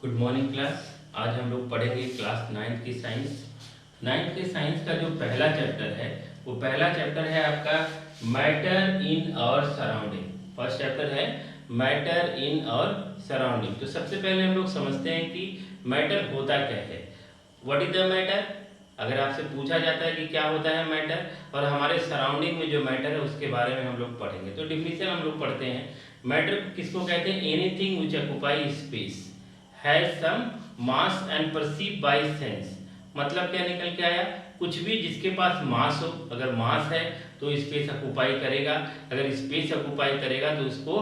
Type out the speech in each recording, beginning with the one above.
Good morning class. आज हम लोग पढ़ेंगे क्लास नाइन्थ की साइंस। नाइन्थ के साइंस का जो पहला चैप्टर है वो पहला चैप्टर है आपका मैटर इन और सराउंडिंग। फर्स्ट चैप्टर है मैटर इन और सराउंडिंग। तो सबसे पहले हम लोग समझते हैं कि मैटर होता क्या है। What is the matter. अगर आपसे पूछा जाता है कि क्या होता है मैटर और हमारे सराउंडिंग में जो मैटर है उसके बारे में हम लोग पढ़ेंगे। तो डिफिनीशन हम लोग पढ़ते हैं। मैटर किसको कहते हैं? Anything which occupy space has some mass and perceive by sense. मतलब क्या निकल के आया? कुछ भी जिसके पास मास हो, अगर मास है तो स्पेस ऑक्युपाई करेगा, अगर स्पेस ऑक्युपाई करेगा तो उसको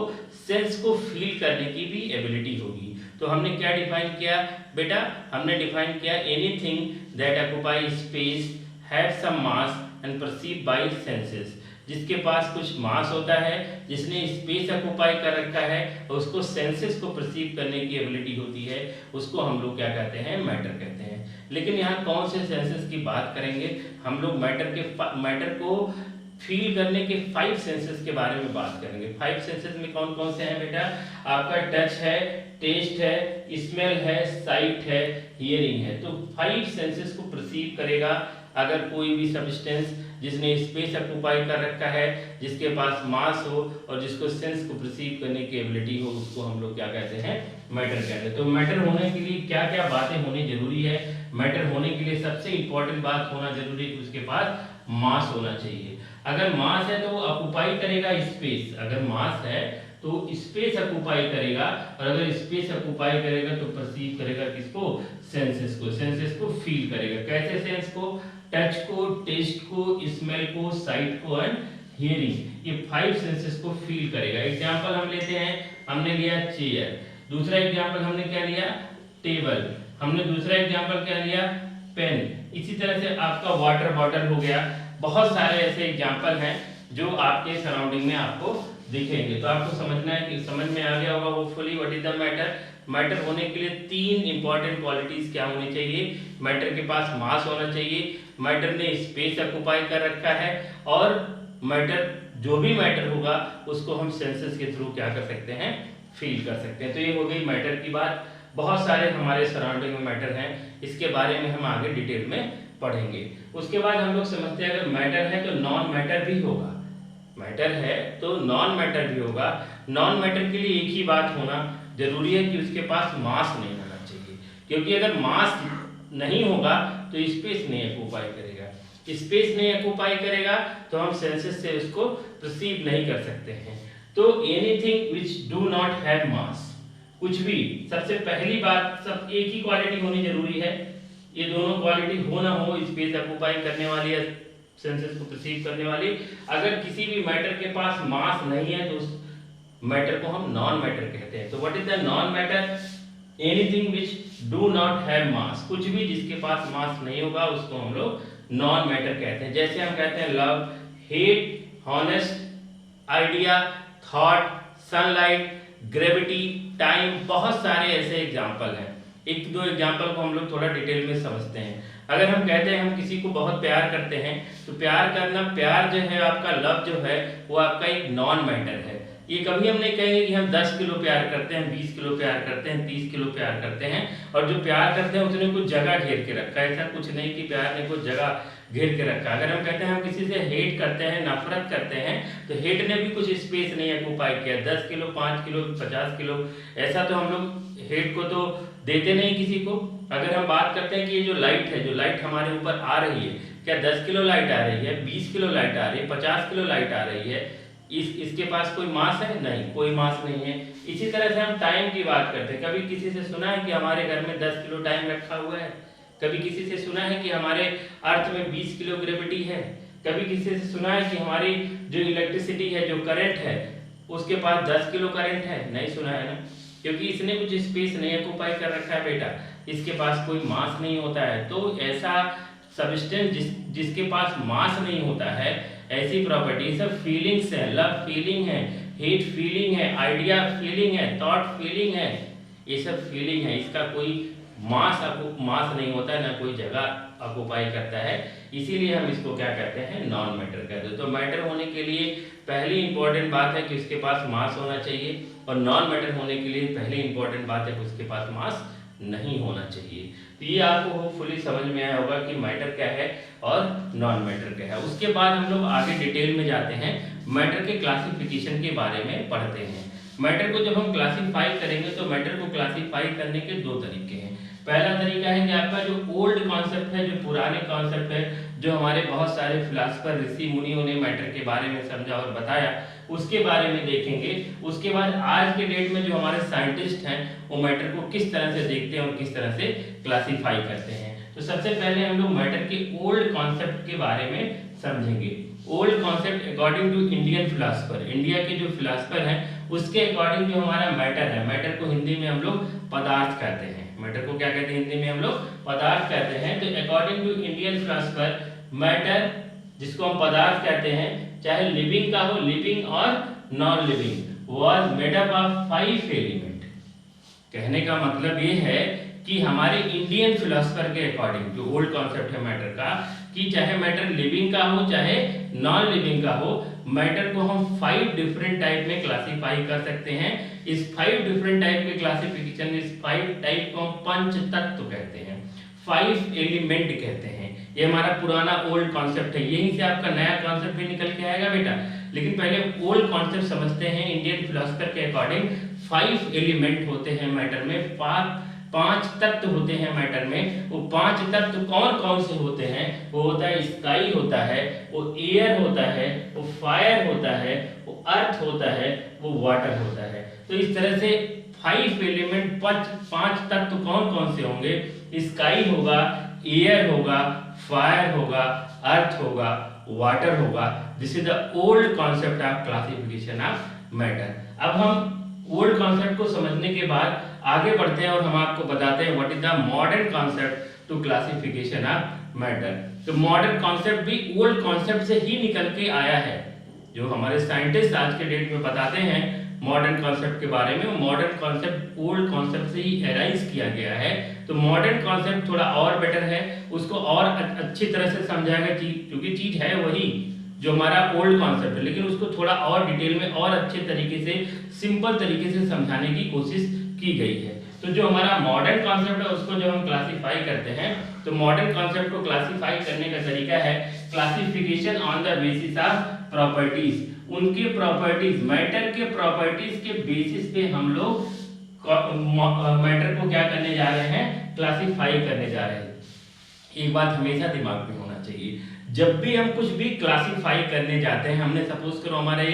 सेंस को फील करने की भी एबिलिटी होगी। तो हमने क्या डिफाइन किया बेटा? हमने डिफाइन किया anything that occupy space have some mass and perceive by senses. जिसके पास कुछ मास होता है, जिसने स्पेस ऑक्युपाई कर रखा है और उसको सेंसेस को परसीव करने की एबिलिटी होती है, उसको हम लोग क्या कहते हैं? मैटर कहते हैं। लेकिन यहाँ कौन से सेंसेस की बात करेंगे? हम लोग मैटर को फील करने के 5 सेंसेस के बारे में बात करेंगे। 5 सेंसेस में कौन कौन से हैं बेटा? आपका टच है, टेस्ट है, स्मेल है, साइट है, हियरिंग है। तो 5 सेंसेस को परसीव करेगा अगर कोई भी सब्सटेंस जिसने स्पेस ऑक्युपाई कर रखा है, जिसके पास मास हो और जिसको सेंस को परसीव करने की एबिलिटी हो, उसको हम लोग क्या कहते हैं? मैटर कहते हैं। तो मैटर होने के लिए क्या क्या बातें होनी जरूरी है? मैटर होने के लिए सबसे इंपॉर्टेंट बात होना जरूरी है कि उसके पास मास होना चाहिए। अगर मास है तो वो ऑक्युपाई करेगा स्पेस। अगर मास है तो स्पेस ऑक्युपाई करेगा, और अगर स्पेस ऑक्युपाई करेगा तो परसीव करेगा किसको? सेंसेस को। सेंसेस को फील करेगा। कैसे सेंस को? टच को, टेस्ट को, स्मेल को, साइट को एंड हियरिंग। ये 5 सेंसेस को फील करेगा। एग्जांपल हम लेते हैं। हमने लिया चेयर। दूसरा एग्जांपल हमने क्या लिया? टेबल। हमने दूसरा एग्जांपल क्या लिया? पेन। इसी तरह से आपका वाटर बॉटल हो गया। बहुत सारे ऐसे एग्जांपल हैं जो आपके सराउंडिंग में आपको दिखेंगे। तो आपको समझना है कि समझ में आ गया होगा hopefully what is the matter. Matter होने के लिए 3 इंपॉर्टेंट क्वालिटीज क्या होनी चाहिए? मैटर के पास मास होना चाहिए, मैटर ने स्पेस ऑक्युपाई कर रखा है, और मैटर जो भी मैटर होगा उसको हम सेंसेस के थ्रू क्या कर सकते हैं? फील कर सकते हैं। तो ये हो गई मैटर की बात। बहुत सारे हमारे सराउंडिंग में मैटर हैं, इसके बारे में हम आगे डिटेल में पढ़ेंगे। उसके बाद हम लोग समझते हैं अगर मैटर है तो नॉन मैटर भी होगा। मैटर है तो नॉन मैटर भी होगा। नॉन मैटर के लिए एक ही बात होना जरूरी है कि उसके पास मास नहीं होना चाहिए, क्योंकि अगर मास नहीं होगा तो स्पेस नहीं ऑक्युपाई करेगा। स्पेस नहीं ऑक्युपाई करेगा तो हम सेंसेस से उसको परसीव नहीं कर सकते हैं। तो anything which do not have मास, कुछ भी, सबसे पहली बात, सब एक ही क्वालिटी होनी जरूरी है। ये दोनों क्वालिटी हो ना हो, स्पेस ऑक्युपाई करने वाली या सेंसेस को परसीव करने वाली। अगर किसी भी मैटर के पास मास नहीं है तो उस मैटर को हम नॉन मैटर कहते हैं। तो what is the non matter? Anything which do not have मास, कुछ भी जिसके पास मास नहीं होगा उसको हम लोग नॉन मैटर कहते हैं। जैसे हम कहते हैं love, hate, honest, idea, thought, sunlight, gravity, time. बहुत सारे ऐसे एग्जाम्पल हैं। एक दो एग्जाम्पल को हम लोग थोड़ा डिटेल में समझते हैं। अगर हम कहते हैं हम किसी को बहुत प्यार करते हैं, तो प्यार करना, प्यार जो है आपका, लव जो है वो आपका एक नॉन मैटर है। ये कभी हम नहीं कहेंगे कि हम 10 किलो प्यार करते हैं, 20 किलो प्यार करते हैं, 30 किलो प्यार करते हैं, और जो प्यार करते हैं उसने कुछ जगह घेर के रखा है। ऐसा कुछ नहीं कि प्यार ने कुछ जगह घेर के रखा। अगर हम कहते हैं हम किसी से हेट करते हैं, नफरत करते हैं, तो हेट ने भी कुछ स्पेस नहीं ऑक्युपाई किया। 10 किलो, 5 किलो, 50 किलो, ऐसा तो हम लोग हेट को तो देते नहीं किसी को। अगर हम बात करते हैं कि ये जो लाइट है, जो लाइट हमारे ऊपर आ रही है, क्या 10 किलो लाइट आ रही है, 20 किलो लाइट आ रही है, 50 किलो लाइट आ रही है? इसके पास कोई मास है? नहीं, कोई मास नहीं है। इसी तरह से हम टाइम की बात करते हैं। कभी किसी से सुना है कि हमारे घर में 10 किलो टाइम रखा हुआ है? कभी किसी से सुना है कि हमारे अर्थ में 20 किलो ग्रेविटी है? कभी किसी से सुना है कि हमारी जो इलेक्ट्रिसिटी है, जो करंट है, उसके पास 10 किलो करंट है? नहीं सुना है ना, क्योंकि इसने कुछ स्पेस नहीं ऑक्युपाई कर रखा है बेटा। इसके पास कोई मास नहीं होता है। तो ऐसा सब्सटेंस जिसके पास मास नहीं होता है, ऐसी प्रॉपर्टी, सब फीलिंग्स है। लव फीलिंग है, हेट फीलिंग है, आइडिया फीलिंग है, थॉट फीलिंग है, ये सब फीलिंग है। इसका कोई मास नहीं होता है, ना कोई जगह ऑक्युपाई करता है। इसीलिए हम इसको क्या कहते हैं? नॉन मैटर कहते हैं। तो मैटर होने के लिए पहली इंपॉर्टेंट बात है कि उसके पास मास होना चाहिए, और नॉन मैटर होने के लिए पहली इंपॉर्टेंट बात है कि उसके पास मास नहीं होना चाहिए। तो ये आपको होपफुली समझ में आया होगा कि मैटर क्या है और नॉन मैटर क्या है। उसके बाद हम लोग आगे डिटेल में जाते हैं, मैटर के क्लासिफिकेशन के बारे में पढ़ते हैं। मैटर को जब हम क्लासीफाई करेंगे तो मैटर को क्लासीफाई करने के दो तरीके हैं। पहला तरीका है कि आपका जो ओल्ड कॉन्सेप्ट है, जो पुराने कॉन्सेप्ट है, जो हमारे बहुत सारे फिलोसफर ऋषि मुनियों ने मैटर के बारे में समझा और बताया, उसके बारे में देखेंगे। उसके बाद आज के डेट में जो हमारे साइंटिस्ट हैं वो मैटर को किस तरह से देखते हैं और किस तरह से क्लासीफाई करते हैं। तो सबसे पहले हम लोग मैटर के ओल्ड कॉन्सेप्ट के बारे में समझेंगे। Old concept according to Indian philosopher, India के जो फिलोसफर हैं उसके अकॉर्डिंग जो हमारा मैटर है, मैटर को हिंदी में हम लोग पदार्थ कहते हैं। मैटर को क्या कहते हैं हिंदी में हम लोग पदार्थ कहते हैं। तो according to Indian philosopher matter, जिसको हम पदार्थ कहते हैं, चाहे लिविंग का हो, लिविंग और non living, was made up of 5 element. कहने का मतलब ये है कि हमारे इंडियन फिलोसफर के अकॉर्डिंग जो ओल्ड कॉन्सेप्ट है मैटर का, कि चाहे मैटर लिविंग का हो चाहे नॉन लिविंग का हो, मैटर को हम 5 डिफरेंट टाइप में क्लासीफाई कर सकते हैं। इस 5 डिफरेंट टाइप के क्लासिफिकेशन, इस 5 टाइप को हम पंच तत्व कहते हैं, 5 एलिमेंट कहते हैं। ये हमारा पुराना ओल्ड कॉन्सेप्ट है, यहीं से आपका नया कॉन्सेप्ट भी निकल के आएगा बेटा। लेकिन पहले ओल्ड कॉन्सेप्ट समझते हैं। इंडियन फिलोसफर के अकॉर्डिंग 5 एलिमेंट होते हैं मैटर में, 5 तत्व होते हैं मैटर में। वो 5 तत्व कौन कौन से होते हैं? वो होता है स्काई होता है, वो एयर होता है, वो फायर होता है, वो अर्थ होता है, वो वाटर होता है। तो इस तरह से 5 एलिमेंट, 5 तत्व कौन कौन से होंगे? स्काई होगा, एयर होगा, फायर होगा, अर्थ होगा, वाटर होगा। This is the old concept of classification of matter. अब हम ओल्ड कॉन्सेप्ट को समझने के बाद आगे बढ़ते हैं और हम आपको बताते हैं what is the modern concept to classification of matter. तो मॉडर्न कॉन्सेप्ट भी ओल्ड कॉन्सेप्ट से ही निकल के आया है। जो हमारे साइंटिस्ट आज के डेट में बताते हैं मॉडर्न कॉन्सेप्ट के बारे में, वो मॉडर्न कॉन्सेप्ट ओल्ड कॉन्सेप्ट से ही एराइज किया गया है। तो मॉडर्न कॉन्सेप्ट थोड़ा और बेटर है, उसको और अच्छी तरह से समझाएगा, क्योंकि चीज है वही जो हमारा ओल्ड कॉन्सेप्ट है, लेकिन उसको थोड़ा और डिटेल में और अच्छे तरीके से, सिंपल तरीके से समझाने की कोशिश की गई है। तो जो हमारा मॉडर्न कॉन्सेप्ट है उसको जब हम क्लासीफाई करते हैं, तो मॉडर्न कॉन्सेप्ट को क्लासीफाई करने का तरीका है classification on the basis of properties. उनके प्रॉपर्टीज, मैटर के प्रॉपर्टीज के बेसिस पे हम लोग मैटर को क्या करने जा रहे हैं? क्लासीफाई करने जा रहे हैं। एक बात हमेशा दिमाग में होना चाहिए, जब भी हम कुछ भी क्लासीफाई करने जाते हैं, हमने सपोज करो हमारे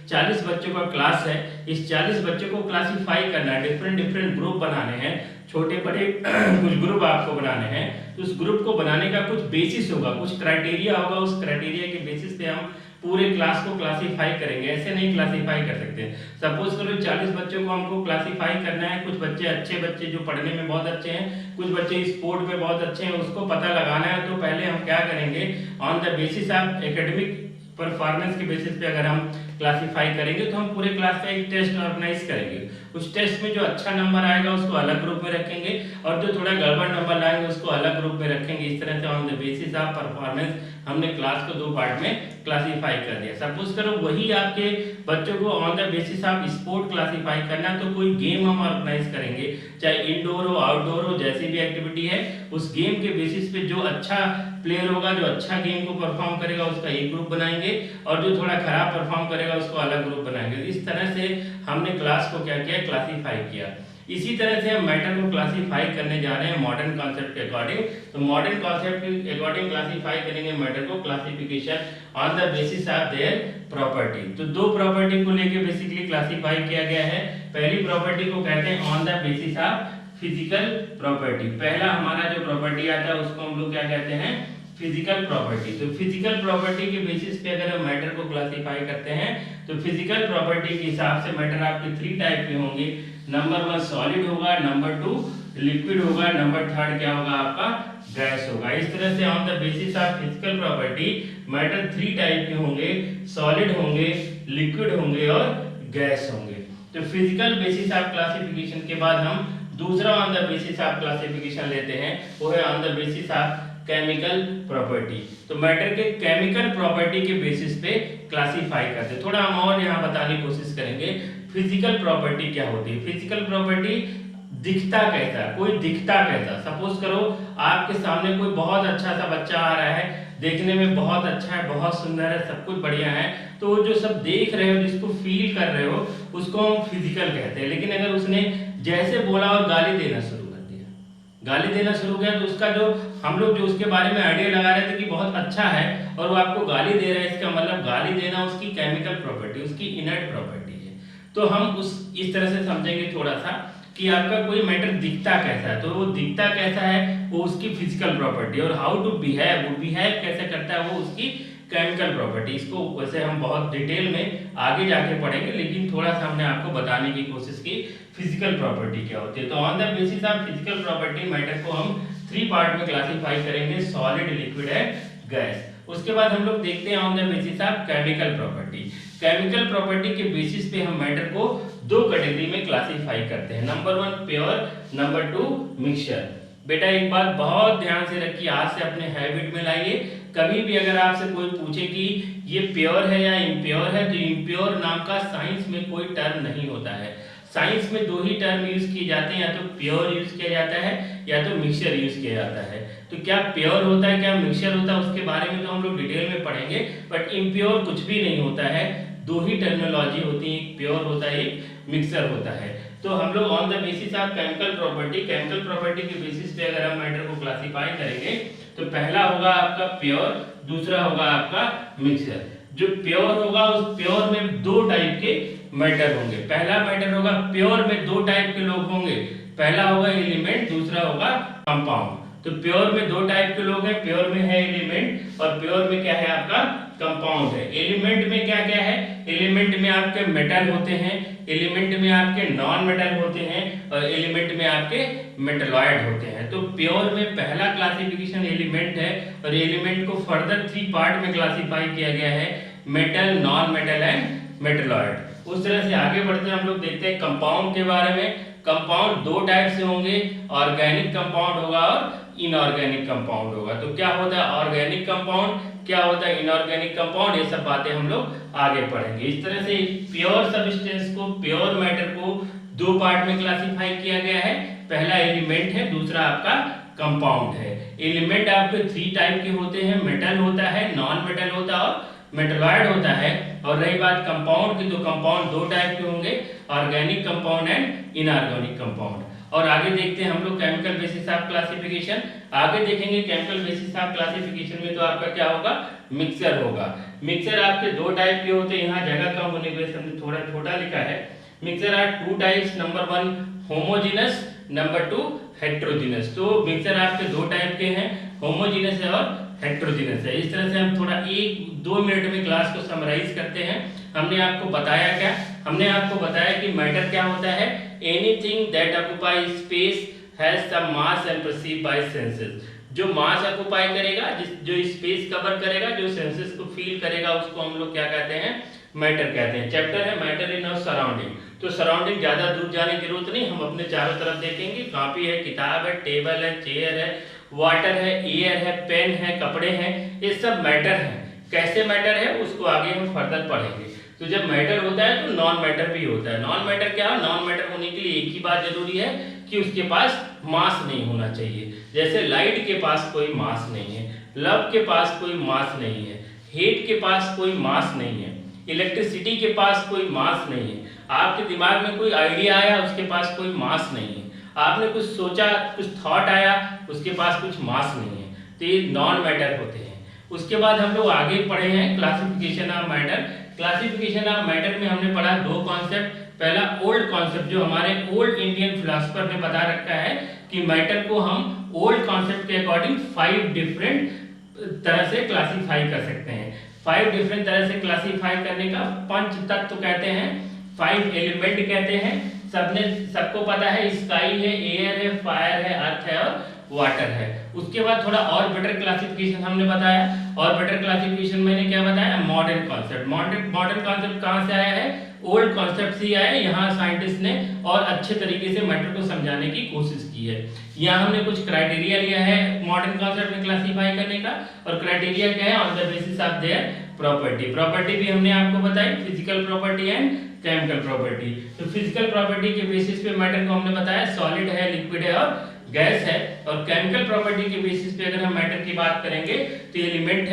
40 बच्चों का क्लास है, इस 40 बच्चों को क्लासीफाई करना है, डिफरेंट ग्रुप बनाने हैं, छोटे बड़े कुछ ग्रुप आपको बनाने हैं। तो उस ग्रुप को बनाने का कुछ बेसिस होगा, कुछ क्राइटेरिया होगा, उस क्राइटेरिया के बेसिस पे हम पूरे क्लास को क्लासीफाई करेंगे। ऐसे नहीं क्लासीफाई कर सकते। सपोज करो 40 बच्चों को हमको क्लासीफाई करना है, कुछ बच्चे अच्छे बच्चे जो पढ़ने में बहुत अच्छे हैं, कुछ बच्चे स्पोर्ट में बहुत अच्छे हैं, उसको पता लगाना है। तो पहले हम क्या करेंगे? On the basis of academic performance के बेसिस पे अगर हम क्लासीफाई करेंगे तो हम पूरे क्लास का एक टेस्ट ऑर्गेनाइज करेंगे। उस टेस्ट में जो अच्छा नंबर आएगा उसको अलग ग्रुप में रखेंगे, और जो थोड़ा गड़बड़ नंबर लाएंगे उसको अलग ग्रुप में रखेंगे। इस तरह से on the basis of performance हमने क्लास को 2 पार्ट में क्लासीफाई कर दिया। सपोज करो वही आपके बच्चों को on the basis of sport classify करना, तो कोई गेम हम ऑर्गेनाइज करेंगे, चाहे इंडोर हो आउटडोर हो, जैसी भी एक्टिविटी है, उस गेम के बेसिस पे जो अच्छा प्लेयर होगा, जो अच्छा गेम को परफॉर्म करेगा, उसका एक ग्रुप बनाएंगे, और जो थोड़ा खराब परफॉर्म करेगा उसको अलग ग्रुप बनाएंगे। इस तरह से हमने क्लास को क्या किया? क्लासीफाई किया। इसी तरह से हम मैटर को क्लासीफाई करने जा रहे हैं मॉडर्न कॉन्सेप्ट के अकॉर्डिंग। तो मॉडर्न कॉन्सेप्ट के अकॉर्डिंग क्लासीफाई करेंगे मैटर को, classification on the basis of their property. तो 2 प्रॉपर्टी को लेके बेसिकली क्लासीफाई किया गया है। पहली प्रॉपर्टी को कहते हैं on the basis of physical property. पहला हमारा जो प्रॉपर्टी आता है उसको हम लोग क्या कहते हैं? Physical property. तो फिजिकल प्रॉपर्टी के बेसिस पे अगर हम मैटर को क्लासीफाई करते हैं, तो फिजिकल प्रॉपर्टी के हिसाब से मैटर आपके 3 टाइप के होंगे। नंबर 1 सॉलिड होगा, नंबर 2 लिक्विड होगा, नंबर 3 क्या होगा? आपका गैस होगा। इस तरह से on the basis of physical property matter 3 type के होंगे, सॉलिड होंगे, लिक्विड होंगे और गैस होंगे। तो फिजिकल बेसिस ऑफ क्लासिफिकेशन के बाद हम दूसरा on the basis of classification लेते हैं, वो है on the basis of chemical property. तो मैटर के केमिकल प्रॉपर्टी के बेसिस पे क्लासीफाई करते हैं। थोड़ा हम और यहाँ बताने की कोशिश करेंगे फिजिकल प्रॉपर्टी क्या होती है। फिजिकल प्रॉपर्टी दिखता कैसा, कोई दिखता कैसा। सपोज करो आपके सामने कोई बहुत अच्छा सा बच्चा आ रहा है, देखने में बहुत अच्छा है, बहुत सुंदर है, सब कुछ बढ़िया है, तो जो सब देख रहे हो, जिसको फील कर रहे हो, उसको हम फिजिकल कहते हैं। लेकिन अगर उसने जैसे बोला और गाली देना शुरू कर दिया, गाली देना शुरू किया, तो उसका जो हम लोग जो उसके बारे में आइडिया लगा रहे थे कि बहुत अच्छा है, और वो आपको गाली दे रहा है, इसका मतलब गाली देना उसकी केमिकल प्रॉपर्टी, उसकी इनर्ट प्रॉपर्टी है। तो हम उस इस तरह से समझेंगे थोड़ा सा कि आपका कोई मैटर दिखता कैसा है, तो वो दिखता कैसा है वो उसकी फिजिकल प्रॉपर्टी, और हाउ टू बिहेव, वो बिहेव कैसे करता है वो उसकी केमिकल प्रॉपर्टी। इसको वैसे हम बहुत डिटेल में आगे जाके पढ़ेंगे, लेकिन थोड़ा सा हमने आपको बताने की कोशिश की फिजिकल प्रॉपर्टी क्या होती है। तो on the basis of physical property matter को हम 3 पार्ट में क्लासिफाई करेंगे, सॉलिड, लिक्विड एंड गैस। उसके बाद हम लोग देखते हैं on the basis of chemical property. Chemical property के बेसिस पे हम मैटर को 2 कैटेगरी में क्लासिफाई करते हैं, नंबर 1 प्योर, नंबर 2 मिक्सचर। बेटा एक बात बहुत ध्यान से रखिए, आज से अपने हैबिट में लाइए। कभी भी अगर आपसे कोई पूछे कि ये प्योर है या इम्प्योर है, तो इम्प्योर नाम का साइंस में कोई टर्म नहीं होता है। साइंस में 2 ही टर्म यूज किए जाते हैं, या तो प्योर यूज किया जाता है या तो मिक्सचर यूज किया जाता है। तो क्या प्योर होता है, क्या मिक्सचर होता है, उसके बारे में तो हम लोग डिटेल में पढ़ेंगे, बट इम्प्योर कुछ भी नहीं होता है। 2 ही टर्मिनोलॉजी होती है, एक प्योर होता है, एक मिक्सचर होता है। तो हम लोग on the basis of chemical property, chemical property के बेसिस पे अगर हम मैटर को क्लासिफाई करेंगे, तो पहला होगा आपका प्योर, दूसरा होगा आपका मिक्सचर। जो प्योर होगा उस प्योर में 2 टाइप के मैटर होंगे। पहला मैटर होगा प्योर में 2 टाइप के लोग होंगे, पहला होगा एलिमेंट, दूसरा होगा कंपाउंड। तो प्योर में 2 टाइप के लोग हैं, प्योर में है एलिमेंट और प्योर में क्या है आपका कंपाउंड है। एलिमेंट में क्या क्या है, एलिमेंट में आपके मेटल होते हैं, एलिमेंट में आपके नॉन मेटल होते हैं, और एलिमेंट में आपके मेटलॉइड होते हैं। तो प्योर में पहला क्लासिफिकेशन एलिमेंट है, और एलिमेंट को फर्दर 3 पार्ट में क्लासिफाई किया गया है, metal, non metal and metalloid. उस तरह से आगे बढ़ते हैं हम लोग देखते हैं कंपाउंड के बारे में। कंपाउंड 2 टाइप से होंगे, ऑर्गेनिक कंपाउंड होगा और इनऑर्गेनिक कंपाउंड होगा। तो क्या होता है ऑर्गेनिक कंपाउंड, क्या होता है इनऑर्गेनिक कंपाउंड, ये सब बातें हम लोग आगे पढ़ेंगे। इस तरह से प्योर सब्सटेंस को, प्योर मैटर को 2 पार्ट में क्लासिफाई किया गया है, पहला एलिमेंट है, दूसरा आपका कंपाउंड है। एलिमेंट आपके 3 टाइप के होते हैं, मेटल होता है, नॉन मेटल होता है और मेटलॉइड होता है। और रही बात कंपाउंड की, तो कंपाउंड 2 टाइप के होंगे, organic compound and inorganic compound. और आगे देखते हैं हम लोग केमिकल बेसिस ऑफ क्लासिफिकेशन। आगे देखेंगे केमिकल बेसिस ऑफ क्लासिफिकेशन में तो आपका क्या होगा, मिक्सचर होगा। मिक्सचर आपके 2 टाइप के होते हैं, यहाँ जगह कम होने की वजह से हमने थोड़ा छोटा लिखा है। Mixture are 2 types, number 1 homogeneous, number 2 heterogeneous. तो मिक्सचर आपके 2 टाइप के हैं, होमोजेनस है और हेट्रोजेनस है। इस तरह से हम थोड़ा 1-2 मिनट में क्लास को समराइज करते हैं। हमने आपको बताया क्या, हमने आपको बताया कि मैटर क्या होता है, anything that occupy space has some mass and perceived by senses. जो मास ऑक्युपाई करेगा, जो स्पेस कवर करेगा, जो सेंसेस को फील करेगा, उसको हम लोग क्या कहते हैं, मैटर कहते हैं। चैप्टर है मैटर इन आवर सराउंडिंग। तो सराउंडिंग ज्यादा दूर जाने की जरूरत नहीं, हम अपने चारों तरफ देखेंगे, कॉपी है, किताब है, टेबल है, चेयर है, वाटर है, एयर है, पेन है, कपड़े हैं, ये सब मैटर है। कैसे मैटर है उसको आगे हम फर्दर पढ़ेंगे। तो जब मैटर होता है तो नॉन मैटर भी होता है। नॉन मैटर क्या है, नॉन मैटर होने के लिए एक ही बात जरूरी है कि उसके पास मास नहीं होना चाहिए। जैसे लाइट के पास कोई मास नहीं है, लव के पास कोई मास नहीं है, हीट के पास कोई मास नहीं है, इलेक्ट्रिसिटी के पास कोई मास नहीं है। आपके दिमाग में कोई आइडिया आया, उसके पास कोई मास नहीं है। आपने कुछ सोचा, कुछ थॉट आया, उसके पास कुछ मास नहीं है। तो ये नॉन मैटर होते हैं। उसके बाद हम लोग आगे पढ़े हैं classification of matter. Classification of matter में हमने पढ़ा 2 कॉन्सेप्ट। पहला ओल्ड कॉन्सेप्ट, जो हमारे ओल्ड इंडियन फिलोसोफर ने बता रखा है कि मैटर को हम ओल्ड कॉन्सेप्ट के अकॉर्डिंग 5 डिफरेंट तरह से क्लासिफाई कर सकते हैं। 5 डिफरेंट तरह से क्लासिफाई करने का पंच तत्व कहते हैं, 5 एलिमेंट कहते हैं। सबको पता है, स्काई है, एयर है, फायर है, अर्थ है और वाटर है। उसके बाद थोड़ा और बेटर क्लासिफिकेशन हमने बताया, और बेटर क्लासिफिकेशन मैंने क्या बताया, मॉडर्न कॉन्सेप्ट। मॉडर्न कॉन्सेप्ट कहाँ से आया है, ओल्ड कॉन्सेप्ट से आया है। यहाँ साइंटिस्ट ने और अच्छे तरीके से मैटर को समझाने की कोशिश की है। यहाँ हमने कुछ क्राइटेरिया लिया है मॉडर्न कॉन्सेप्ट में क्लासिफाई करने का, और क्राइटेरिया क्या है, on the basis of their property. Property भी हमने आपको बताई, physical property and chemical property. तो फिजिकल प्रॉपर्टी के बेसिस पे मैटर को हमने बताया सॉलिड है, लिक्विड है और गैस है। और केमिकल प्रॉपर्टी के बेसिस पे अगर हम मैटर की बात करेंगे तो एलिमेंट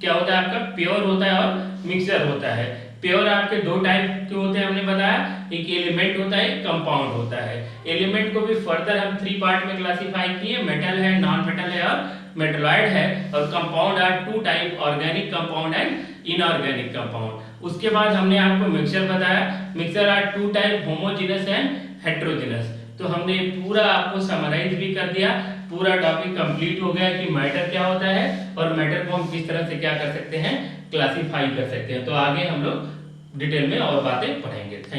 क्या होता है आपका, प्योर होता है और मिक्सचर होता है। प्योर आपके दो टाइप के होते हैं हमने बताया, एक एलिमेंट होता है, एक कंपाउंड होता है। एलिमेंट को भी फर्दर हम 3 पार्ट में क्लासिफाई किए, मेटल है, नॉन मेटल है और मेटलॉइड है। और compound are 2 type, organic compound and inorganic compound. उसके बाद हमने आपको मिक्सचर बताया, mixture are 2 type, homogeneous and heterogeneous. तो हमने पूरा आपको समराइज भी कर दिया, पूरा टॉपिक कंप्लीट हो गया कि मैटर क्या होता है और मैटर को हम किस तरह से क्या कर सकते हैं, क्लासिफाई कर सकते हैं। तो आगे हम लोग डिटेल में और बातें पढ़ेंगे।